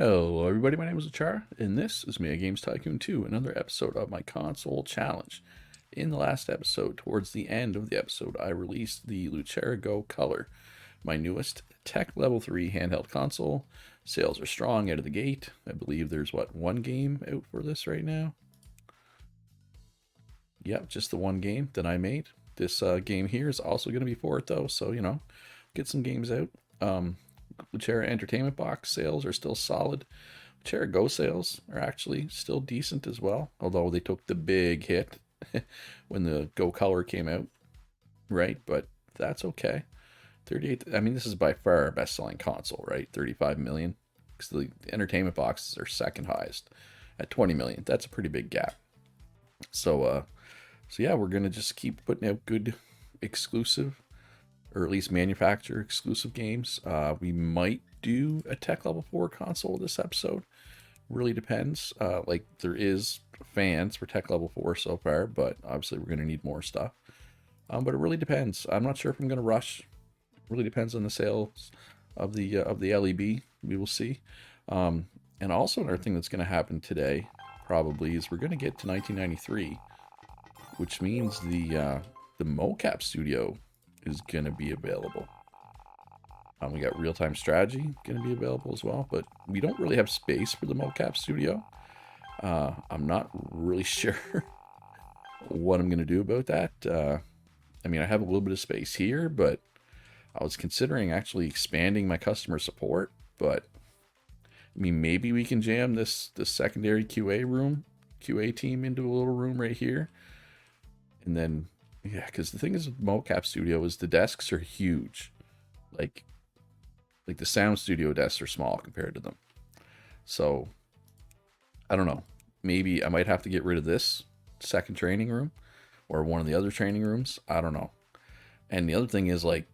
Hello everybody, my name is Achara, and this is Mega Games Tycoon 2, another episode of my console challenge. In the last episode, towards the end of the episode, I released the Lucera Go Color, my newest Tech Level 3 handheld console. Sales are strong out of the gate. I believe there's, one game out for this right now? Yep, just the one game that I made. This game here is also going to be for it though, so, get some games out. Lucera Entertainment Box sales are still solid. Lucera Go sales are actually still decent as well, although they took the big hit when the Go Color came out, right? But that's okay. 38, I mean, this is by far our best selling console, right? 35 million. Because the entertainment boxes are second highest at 20 million. That's a pretty big gap. So yeah, we're gonna just keep putting out good exclusive, or at least manufacturer exclusive games. We might do a Tech Level 4 console this episode. Really depends. Like, there is fans for Tech Level 4 so far, but obviously we're going to need more stuff. But it really depends. I'm not sure if I'm going to rush. It really depends on the sales of the LEB. We will see. And also another thing that's going to happen today, probably, is we're going to get to 1993, which means the mocap studio is going to be available. We got real-time strategy going to be available as well, but we don't really have space for the mocap studio. I'm not really sure what I'm going to do about that. I mean, I have a little bit of space here, but I was considering actually expanding my customer support. But I mean, maybe we can jam this secondary QA team into a little room right here, and then yeah, because the thing is with mocap studio is the desks are huge, like the sound studio desks are small compared to them. So I don't know. Maybe I might have to get rid of this second training room or one of the other training rooms. I don't know. And the other thing is, like,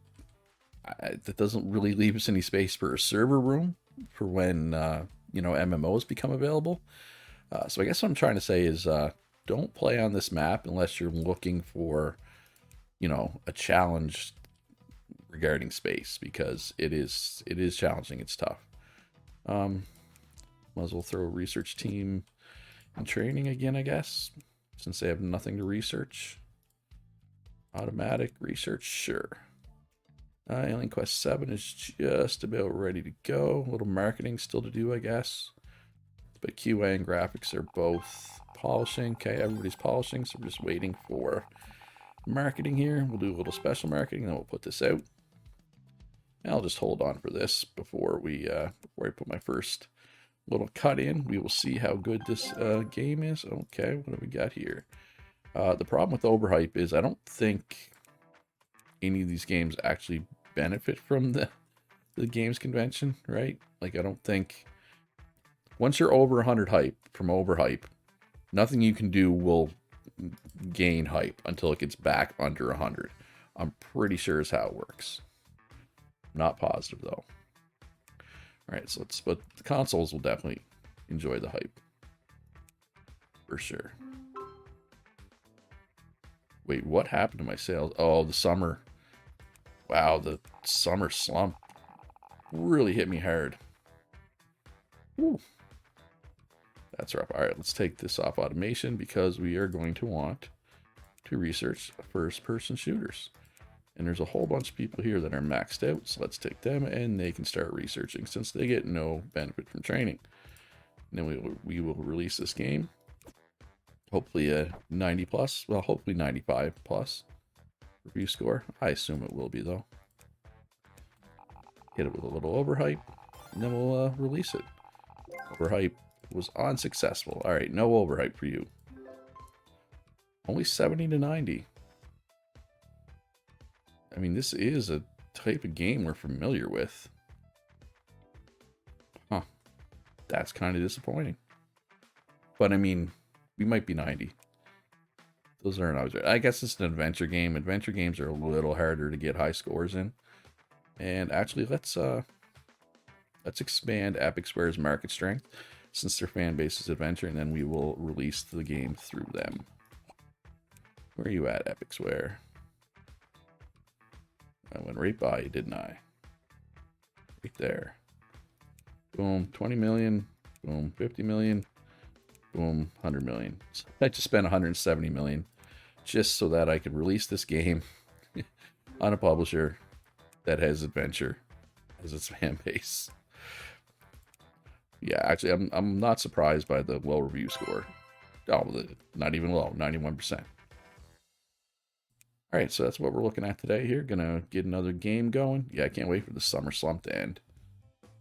that doesn't really leave us any space for a server room for when MMOs become available. So I guess what I'm trying to say is, don't play on this map unless you're looking for, a challenge regarding space, because it is challenging. It's tough. Might as well throw a research team in training again, I guess, since they have nothing to research. Automatic research, sure. Alien Quest 7 is just about ready to go. A little marketing still to do, I guess. But QA and graphics are both polishing. Okay, everybody's polishing, so we're just waiting for marketing here. We'll do a little special marketing, then we'll put this out. I'll just hold on for this before I put my first little cut in. We will see how good this game is. Okay, what do we got here? The problem with overhype is I don't think any of these games actually benefit from the games convention, right? Like, I don't think once you're over 100 hype from overhype, nothing you can do will gain hype until it gets back under 100. I'm pretty sure is how it works. Not positive though. All right, but the consoles will definitely enjoy the hype for sure. Wait, what happened to my sales? Oh, the summer. Wow, the summer slump really hit me hard. Woo. That's rough. All right, let's take this off automation because we are going to want to research first-person shooters. And there's a whole bunch of people here that are maxed out, so let's take them and they can start researching since they get no benefit from training. And then we will release this game. Hopefully a 90 plus, well, hopefully 95 plus review score. I assume it will be though. Hit it with a little overhype, and then we'll release it. Overhype was unsuccessful. All right, no overhype for you. Only 70 to 90. I mean, this is a type of game we're familiar with. Huh. That's kind of disappointing. But I mean, we might be 90. Those aren't always right. I guess it's an adventure game. Adventure games are a little harder to get high scores in. And actually, let's expand Epic Square's market strength since their fan base is adventure, and then we will release the game through them. Where are you at, Epic Square? I went right by you, didn't I? Right there. Boom, 20 million. Boom, 50 million. Boom, 100 million. So I just spent 170 million just so that I could release this game on a publisher that has adventure as its fan base. Yeah, actually, I'm not surprised by the low review score. Oh, not even low, 91%. All right, so that's what we're looking at today here. Gonna get another game going. Yeah, I can't wait for the summer slump to end.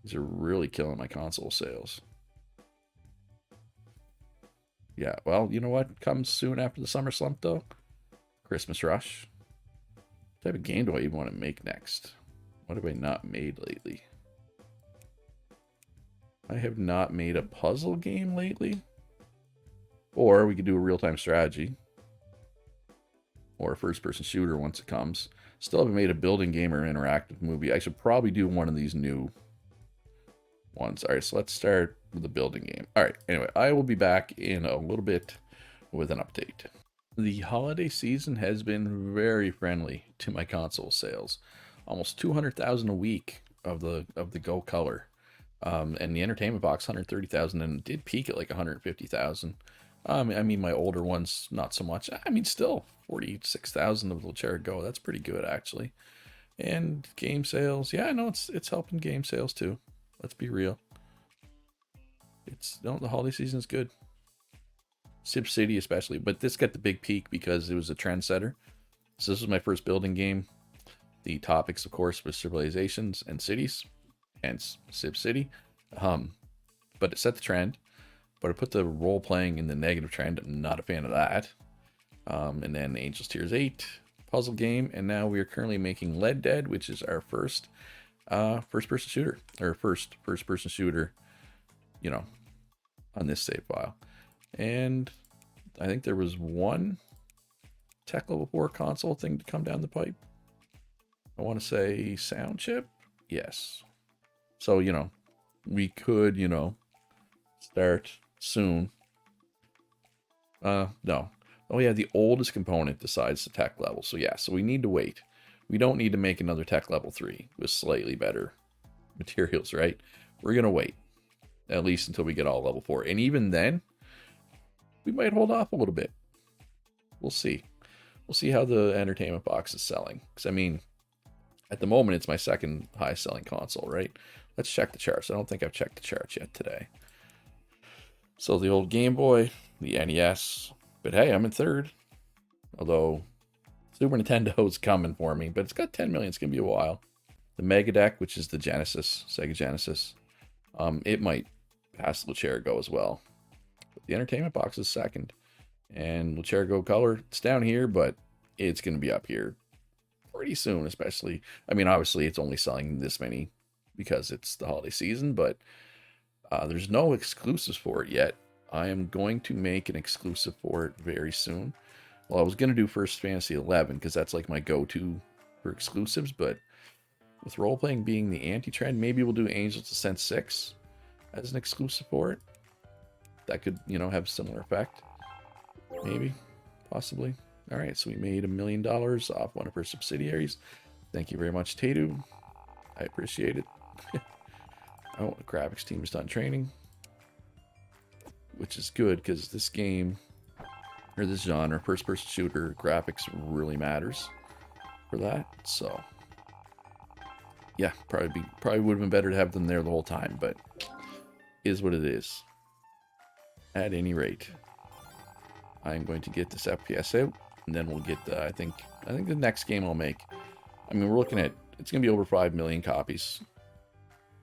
These are really killing my console sales. Yeah, well, you know what comes soon after the summer slump, though? Christmas rush. What type of game do I even want to make next? What have I not made lately? I have not made a puzzle game lately. Or we could do a real-time strategy. Or a first-person shooter once it comes. Still haven't made a building game or interactive movie. I should probably do one of these new ones. All right, so let's start with the building game. All right, anyway, I will be back in a little bit with an update. The holiday season has been very friendly to my console sales. Almost 200,000 a week of the Go Color. And the entertainment box 130,000, and it did peak at like 150,000. I mean, my older ones not so much. I mean, still 46,000 of the Chair Go. That's pretty good actually. And game sales, yeah, I know it's helping game sales too. Let's be real. The holiday season is good. Sim City especially, but this got the big peak because it was a trendsetter. So this was my first building game. The topics, of course, was civilizations and cities, and Sim City. But it set the trend. But it put the role playing in the negative trend. I'm not a fan of that. And then Angels Tears 8 puzzle game, and now we are currently making Lead Dead, which is our first first-person shooter, or first first-person shooter, you know, on this save file. And I think there was one Tech Level 4 console thing to come down the pipe. I want to say sound chip. Yes. So, we could, start soon. No. Oh yeah, the oldest component decides the tech level. So yeah, so we need to wait. We don't need to make another tech level 3 with slightly better materials, right? We're going to wait at least until we get all level 4. And even then, we might hold off a little bit. We'll see. We'll see how the entertainment box is selling. Because, I mean, at the moment, it's my second highest selling console, right? Let's check the charts. I don't think I've checked the charts yet today. So the old Game Boy, the NES. But hey, I'm in third. Although Super Nintendo's coming for me. But it's got 10 million. It's going to be a while. The Mega Deck, which is the Genesis, Sega Genesis. It might pass Luchera Go as well. But the entertainment box is second. And Luchera Go Color, it's down here, but it's going to be up here pretty soon, especially. I mean, obviously, it's only selling this many because it's the holiday season, but there's no exclusives for it yet. I am going to make an exclusive for it very soon. Well, I was going to do First Fantasy 11 because that's like my go-to for exclusives, but with role-playing being the anti-trend, maybe we'll do Angels Descent 6 as an exclusive for it. That could, have a similar effect. Maybe. Possibly. All right, so we made $1 million off one of her subsidiaries. Thank you very much, Tatu. I appreciate it. Oh, the graphics team is done training. Which is good, because this game, or this genre, first-person shooter, graphics really matters for that. So, yeah, probably would have been better to have them there the whole time, but is what it is. At any rate, I'm going to get this FPS out, and then we'll get the, I think the next game I'll make. I mean, we're looking at, it's going to be over 5 million copies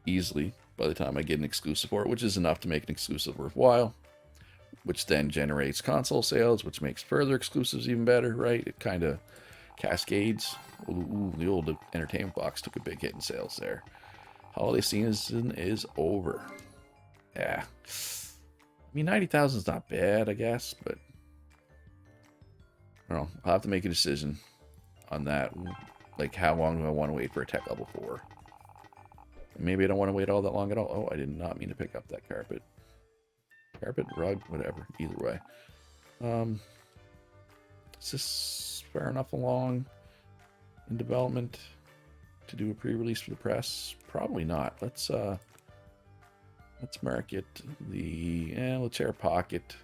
easily by the time I get an exclusive for it, which is enough to make an exclusive worthwhile, which then generates console sales, which makes further exclusives even better, right? It kind of cascades. Ooh, the old entertainment box took a big hit in sales there. Holiday season is over. Yeah. I mean, 90,000 is not bad, I guess, but I don't know. I'll have to make a decision on that. Like, how long do I want to wait for a tech level 4? Maybe I don't want to wait all that long at all. Oh, I did not mean to pick up that carpet. Carpet, rug, whatever. Either way. Is this far enough along in development to do a pre-release for the press? Probably not. Let's Let's market the Chair Pocket.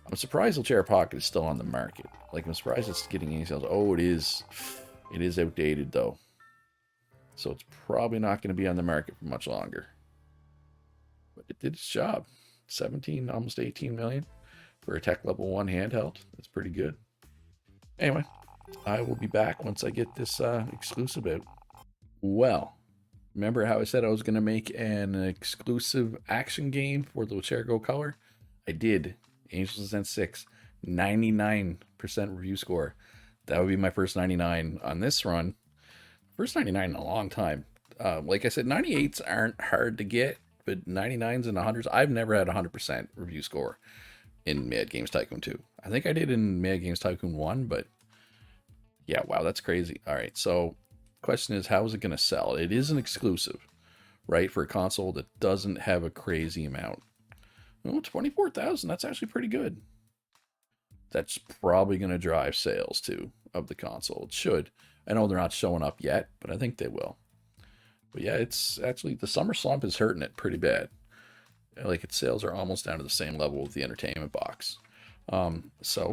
I'm surprised Chair Pocket is still on the market. Like, I'm surprised it's getting any sales. Oh, it is. It is outdated, though. So it's probably not going to be on the market for much longer. But it did its job. 17, almost 18 million for a tech level 1 handheld. That's pretty good. Anyway, I will be back once I get this exclusive out. Well, remember how I said I was going to make an exclusive action game for the Chair Go Color? I did. Angels Ascent 6, 99% review score. That would be my first 99 on this run. First 99 in a long time. Like I said, 98s aren't hard to get, but 99s and 100s, I've never had a 100% review score in Mad Games Tycoon 2. I think I did in Mad Games Tycoon 1, but yeah, wow, that's crazy. All right, so question is, how is it going to sell? It is an exclusive, right, for a console that doesn't have a crazy amount. Well, 24,000, that's actually pretty good. That's probably going to drive sales, too, of the console. It should. I know they're not showing up yet, but I think they will. But yeah, it's actually, the summer slump is hurting it pretty bad. Like, its sales are almost down to the same level with the entertainment box. MMOs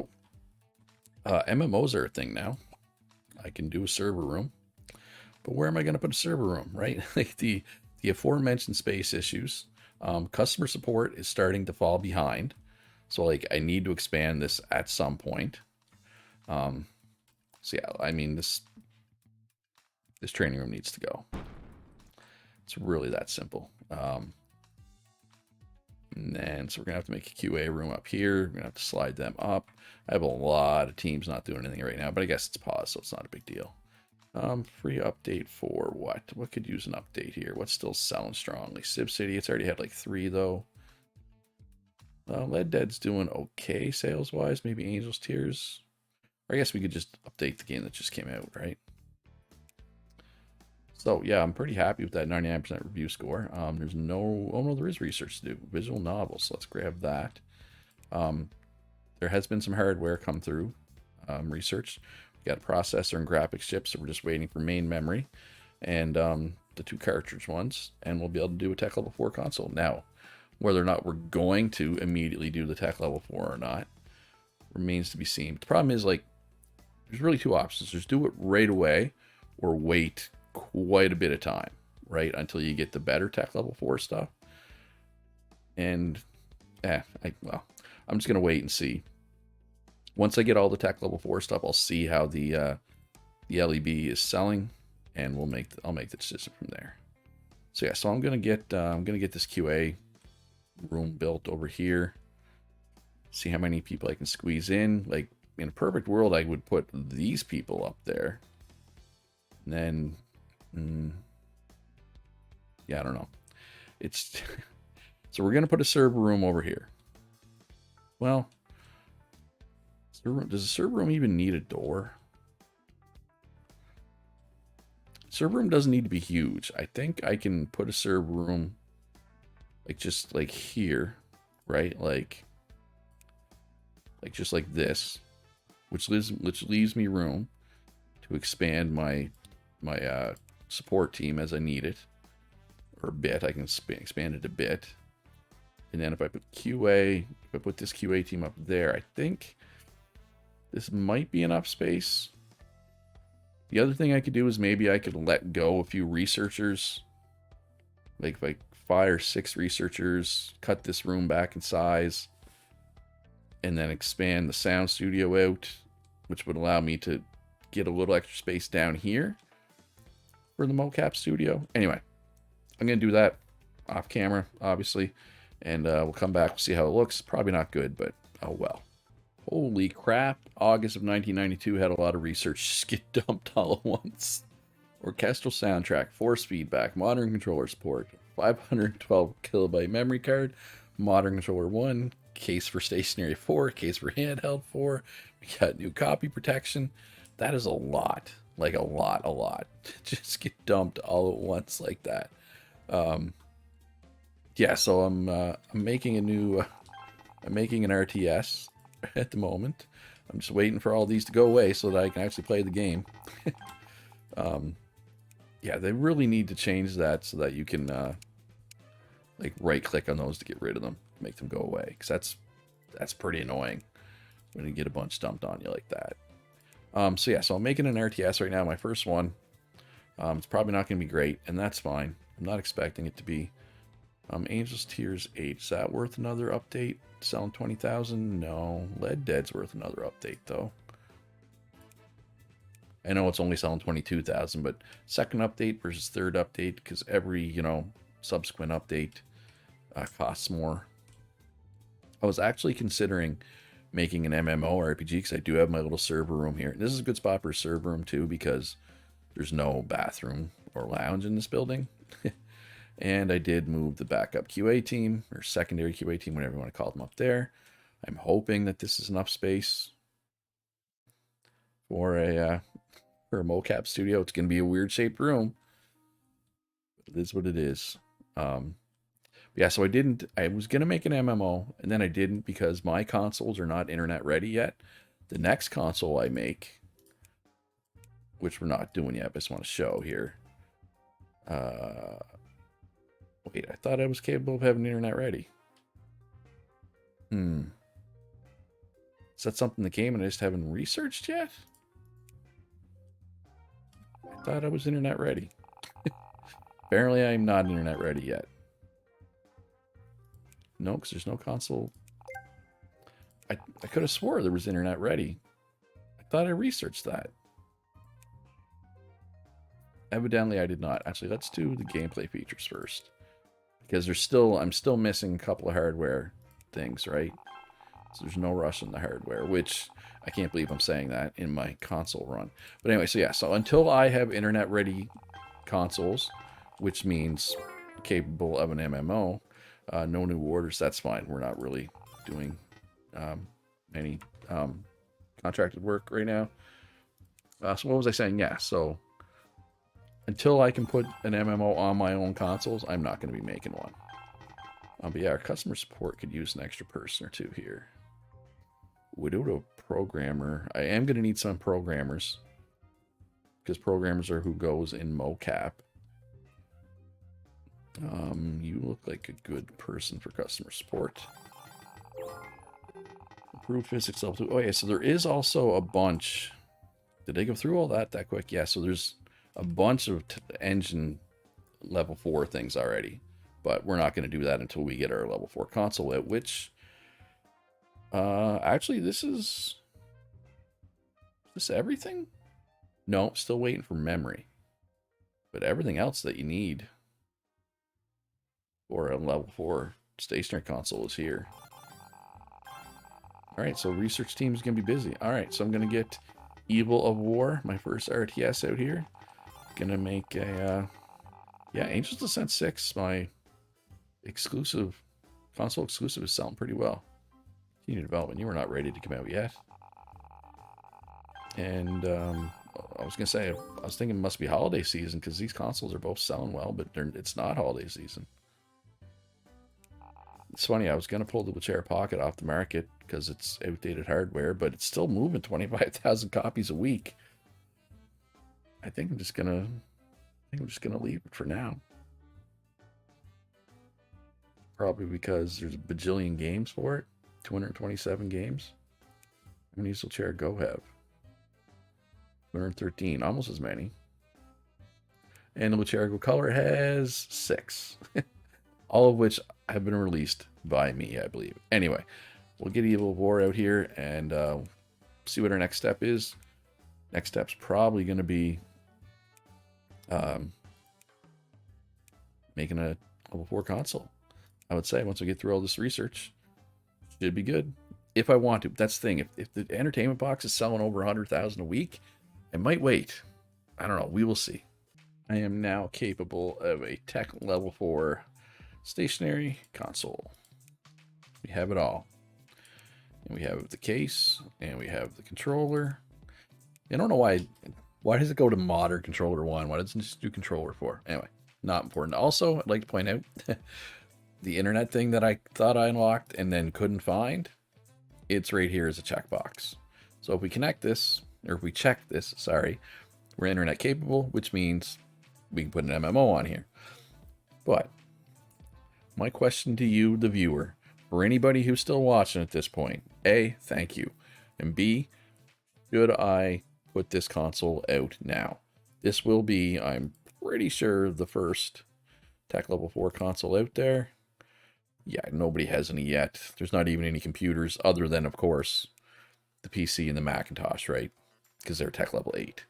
are a thing now. I can do a server room. But where am I going to put a server room, right? Like the aforementioned space issues. Customer support is starting to fall behind. So, like, I need to expand this at some point. So, yeah, I mean, this training room needs to go. It's really that simple. And then, so we're going to have to make a QA room up here. We're going to have to slide them up. I have a lot of teams not doing anything right now, but I guess it's paused, so it's not a big deal. Free update for what? What could use an update here? What's still selling strongly? Civ City, it's already had like 3, though. Lead Dead's doing okay sales-wise. Maybe Angel's Tears. Or I guess we could just update the game that just came out, right? So, yeah, I'm pretty happy with that 99% review score. There's no... Oh, no, there is research to do. Visual novels. So let's grab that. There has been some hardware come through. Research. We got a processor and graphics chip, so we're just waiting for main memory and the 2 cartridge ones, and we'll be able to do a tech level 4 console. Now, whether or not we're going to immediately do the tech level 4 or not remains to be seen. But the problem is, like, there's really 2 options. There's do it right away or wait quite a bit of time, right, until you get the better tech level 4 stuff. And, I'm just going to wait and see. Once I get all the tech level 4 stuff, I'll see how the LEB is selling, and I'll make the decision from there. So yeah, so I'm gonna get this QA room built over here. See how many people I can squeeze in. Like, in a perfect world, I would put these people up there. And then, yeah, I don't know. It's so we're gonna put a server room over here. Well. Does a server room even need a door? Server room doesn't need to be huge. I think I can put a server room like just like here, right? Like just like this, which leaves me room to expand my support team as I need it, or a bit. I can expand it a bit, and then if I put QA, if I put this QA team up there, I think this might be enough space. The other thing I could do is maybe I could let go a few researchers. Like if I fire 6 researchers, cut this room back in size, and then expand the sound studio out, which would allow me to get a little extra space down here for the mocap studio. Anyway, I'm going to do that off camera, obviously, and we'll come back, we'll see how it looks. Probably not good, but oh well. Holy crap, August of 1992 had a lot of research just get dumped all at once. Orchestral soundtrack, force feedback, modern controller support, 512 kilobyte memory card, modern controller 1, case for stationary 4, case for handheld 4, we got new copy protection. That is a lot, like a lot. Just get dumped all at once like that. Yeah, so I'm making an RTS at the moment. I'm just waiting for all these to go away so that I can actually play the game. Yeah, they really need to change that so that you can like right click on those to get rid of them, make them go away, because that's pretty annoying when you get a bunch dumped on you like that. So yeah, so I'm making an RTS right now, my first one. It's probably not going to be great, and that's fine. I'm not expecting it to be. Angel's Tears 8, is that worth another update? Selling 20,000? No. Lead Dead's worth another update, though. I know it's only selling 22,000, but second update versus third update, because every, you know, subsequent update costs more. I was actually considering making an MMORPG, because I do have my little server room here. This is a good spot for a server room, too, because there's no bathroom or lounge in this building. And I did move the backup QA team, or secondary QA team, whatever you want to call them, up there. I'm hoping that this is enough space for a mocap studio. It's going to be a weird shaped room. It is what it is. Yeah, so I was going to make an MMO, and then I didn't because my consoles are not internet ready yet. The next console I make, which we're not doing yet, but I just want to show here. Wait, I thought I was capable of having internet ready. Is that something that came and I just haven't researched yet? I thought I was internet ready. Apparently I'm not internet ready yet. No, because there's no console. I could have swore there was internet ready. I thought I researched that. Evidently I did not. Actually, let's do the gameplay features first. Because I'm still missing a couple of hardware things, right? So there's no rush on the hardware, which I can't believe I'm saying that in my console run. But anyway, so yeah, so until I have internet-ready consoles, which means capable of an MMO, no new orders, that's fine. We're not really doing any contracted work right now. So what was I saying? Yeah, so until I can put an MMO on my own consoles, I'm not going to be making one. But yeah, our customer support could use an extra person or two here. Without a programmer, I am going to need some programmers, because programmers are who goes in mocap. You look like a good person for customer support. Improved physics level 2. Oh yeah, so there is also a bunch. Did I go through all that quick? Yeah, so there's a bunch of engine level 4 things already, but we're not going to do that until we get our level 4 console out, which actually this is this everything? No, still waiting for memory, but everything else that you need for a level 4 stationary console is here. All right, so research team is going to be busy. All right, so I'm going to get Evil of War, my first RTS out here. Gonna make a yeah, Angel's Descent 6, my exclusive console exclusive, is selling pretty well. Continue development, you were not ready to come out yet. And I was gonna say, I was thinking it must be holiday season because these consoles are both selling well, but it's not holiday season. It's funny, I was gonna pull the Witcher Pocket off the market because it's outdated hardware, but it's still moving 25,000 copies a week. I think I'm just gonna leave it for now. Probably because there's a bajillion games for it. 227 games. How many does Witcher Go have? 213, almost as many. And the Witcher Go Color has 6. All of which have been released by me, I believe. Anyway, we'll get Evil War out here and see what our next step is. Next step's probably going to be making a level 4 console. I would say once we get through all this research, should be good. If I want to. That's the thing. If the entertainment box is selling over 100,000 a week, I might wait. I don't know. We will see. I am now capable of a tech level 4 stationary console. We have it all. And we have the case, and we have the controller. I don't know why does it go to modern controller 1? Why doesn't it just do controller 4? Anyway, not important. Also, I'd like to point out the internet thing that I thought I unlocked and then couldn't find. It's right here as a checkbox. So if we connect this, or if we check this, sorry, we're internet capable, which means we can put an MMO on here. But my question to you, the viewer, for anybody who's still watching at this point, A, thank you. And B, should I put this console out now? This will be, I'm pretty sure, the first Tech Level 4 console out there. Yeah, nobody has any yet. There's not even any computers other than, of course, the PC and the Macintosh, right? Because they're Tech Level 8.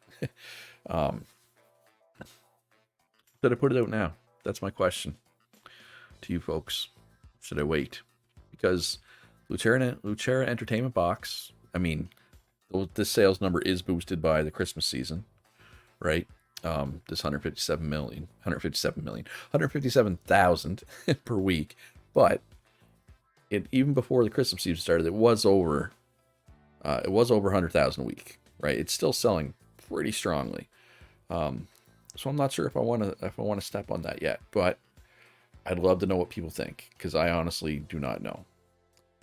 Should I put it out now? That's my question to you folks. Should I wait? Because Lucera Entertainment Box, I mean, this sales number is boosted by the Christmas season, right? This 157,000 per week. But even before the Christmas season started, it was over 100,000 a week, right? It's still selling pretty strongly. So I'm not sure if I want to step on that yet, but I'd love to know what people think, because I honestly do not know.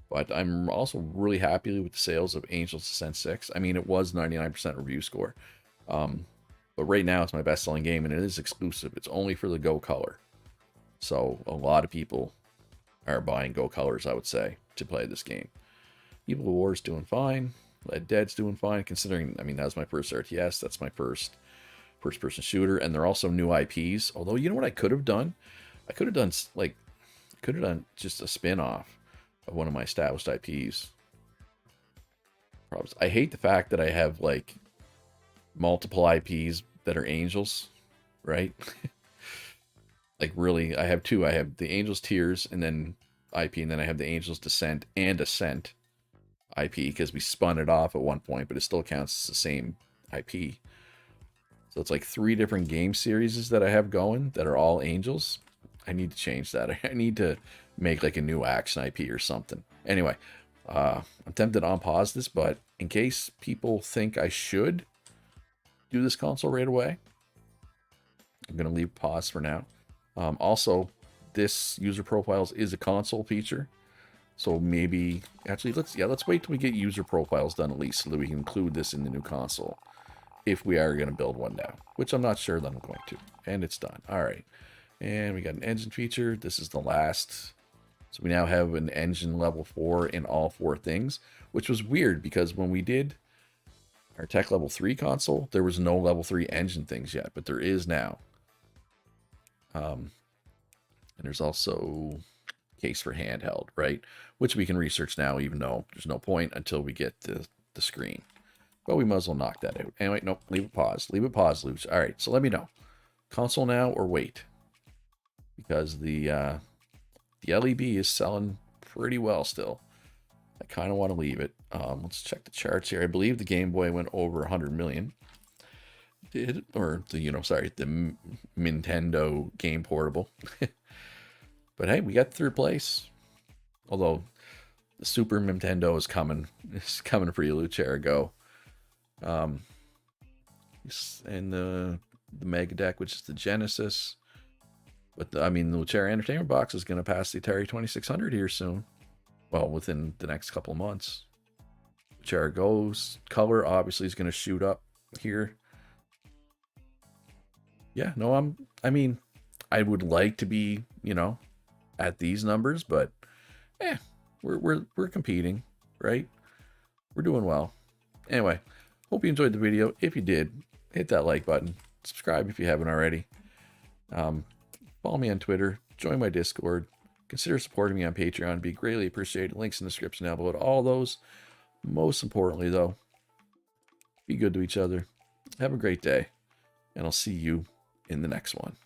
But I'm also really happy with the sales of Angel's Descent 6. I mean, it was 99% review score. But right now it's my best-selling game, and it is exclusive. It's only for the Go Color. So a lot of people are buying Go Colors, I would say, to play this game. Evil War's doing fine. Red Dead's doing fine, considering, I mean, that was my first RTS. That's my first-person shooter, and they're also new IPs. Although, you know what I could have done? I could have done just a spin-off of one of my established IPs. I hate the fact that I have, like, multiple IPs that are Angels, right? Like, really, I have two. I have the Angels Tears and then IP, and then I have the Angels Descent and Ascent IP, because we spun it off at one point, but it still counts as the same IP. So it's like 3 different game series that I have going that are all Angels. I need to change that. I need to make like a new action IP or something. Anyway, I'm tempted to unpause this, but in case people think I should do this console right away, I'm going to leave pause for now. Also, this user profiles is a console feature. So maybe, actually, let's wait till we get user profiles done at least, so that we can include this in the new console, if we are going to build one now, which I'm not sure that I'm going to. And it's done. All right. And we got an engine feature. This is the last. So we now have an engine level 4 in all 4 things, which was weird because when we did our Tech Level 3 console, there was no level 3 engine things yet, but there is now. And there's also case for handheld, right? Which we can research now, even though there's no point until we get the screen. But we might as well knock that out. Anyway, nope, leave it pause. Leave it pause, Luch. All right, so let me know. Console now or wait? Because the LEB is selling pretty well still. I kind of want to leave it. Let's check the charts here. I believe the Game Boy went over 100 million. Did, or the, the Nintendo Game Portable. But hey, we got 3rd place. Although the Super Nintendo is coming. It's coming for you, Lucera. Go. And the Mega Deck, which is the Genesis. But the Lucera Entertainment Box is going to pass the Atari 2600 here soon. Well, within the next couple of months. Lucera Go's color obviously is going to shoot up here. Yeah, no, I would like to be, at these numbers, but we're competing, right? We're doing well. Anyway, hope you enjoyed the video. If you did, hit that like button. Subscribe if you haven't already. Follow me on Twitter. Join my Discord. Consider supporting me on Patreon. It'd be greatly appreciated. Links in the description down below to all those. Most importantly, though, be good to each other. Have a great day, and I'll see you in the next one.